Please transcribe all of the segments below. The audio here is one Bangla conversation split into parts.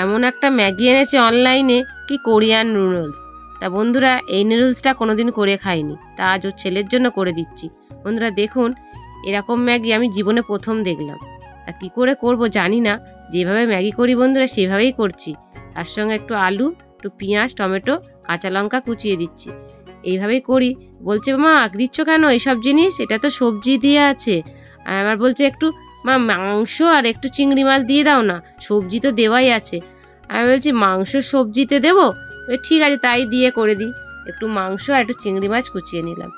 এমন একটা ম্যাগি এনেছে অনলাইনে, কি কোরিয়ান নুডলস। তা বন্ধুরা, এই নুডলসটা কোনোদিন করে খাইনি, তা আজ ওর ছেলের জন্য করে দিচ্ছি। বন্ধুরা দেখুন, এরকম ম্যাগি আমি জীবনে প্রথম দেখলাম। তা কী করে করব জানি না, যেভাবে ম্যাগি করি বন্ধুরা সেভাবেই করছি। তার সঙ্গে একটু আলু, একটু পেঁয়াজ, টমেটো, কাঁচা লঙ্কা কুচিয়ে দিচ্ছি। এইভাবেই করি। বলছে, মা দিচ্ছ কেন এসব জিনিস, এটা তো সবজি দিয়ে আছে। আমার বলছে একটু, মা মাংস আর একটু চিংড়ি মাছ দিয়ে দাও না, সবজি তো দেওয়াই আছে। আমি বলছি, মাংস সবজিতে দেবো? ঠিক আছে, তাই দিয়ে করে দিই। একটু মাংস আর একটু চিংড়ি মাছ কুচিয়ে নিলাম,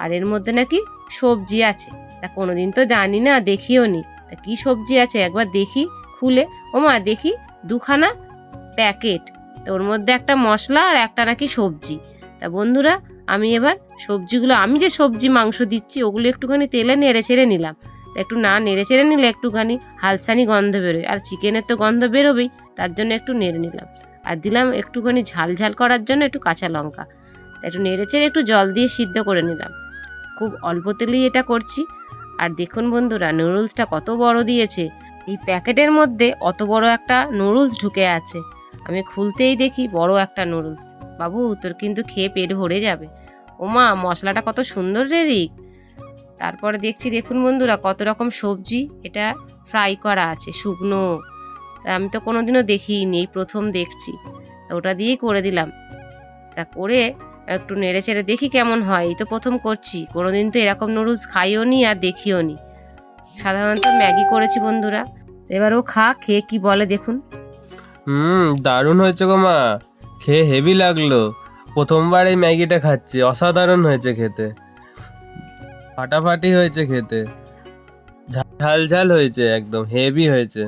আর এর মধ্যে নাকি সবজি আছে। তা কোনোদিন তো জানি না, দেখিও নি। তা কী সবজি আছে একবার দেখি খুলে। ও মা, দেখি দুখানা প্যাকেট, তো ওর মধ্যে একটা মশলা আর একটা নাকি সবজি। তা বন্ধুরা, আমি এবার সবজিগুলো, আমি যে সবজি মাংস দিচ্ছি ওগুলো একটুখানি তেলে নেড়ে ছেড়ে নিলাম। একটু না নেড়ে চেড়ে নিলে একটুখানি হালসানি গন্ধ বেরোয়, আর চিকেনের তো গন্ধ বেরোবেই, তার জন্য একটু নেড়ে নিলাম। আর দিলাম একটুখানি ঝাল ঝাল করার জন্য একটু কাঁচা লঙ্কা। একটু নেড়ে চেড়ে একটু জল দিয়ে সিদ্ধ করে নিলাম। খুব অল্প তেলেই এটা করছি। আর দেখুন বন্ধুরা, নুডলসটা কত বড় দিয়েছে। এই প্যাকেটের মধ্যে অত বড় একটা নুডলস ঢুকে আছে। আমি খুলতেই দেখি বড় একটা নুডলস। বাবু, তোর কিন্তু খেয়ে পেট ভরে যাবে। ওমা, মশলাটা কত সুন্দর রে রিক। তারপরে দেখছি, দেখুন বন্ধুরা, কত রকম সবজি এটা ফ্রাই করা আছে শুকনো। আমি তো কোনোদিনও দেখিনি, এই প্রথম দেখছি। ওটা দিয়েই করে দিলাম। তা করে একটু নেড়ে চেড়ে দেখি কেমন হয়, এই তো প্রথম করছি, কোনোদিন তো এরকম নুডলস খাইও নি আর দেখিও নি। সাধারণত ম্যাগি করেছি বন্ধুরা। এবার ও খেয়ে কি বলে দেখুন। দারুণ হয়েছে গো মা, খেয়ে হেভি লাগলো। প্রথমবার এই ম্যাগিটা খাচ্ছি, অসাধারণ হয়েছে খেতে, ফাটাফাটি হয়েছে খেতে, ঝাল ঝাল হয়েছে, একদম হেভি হয়েছে।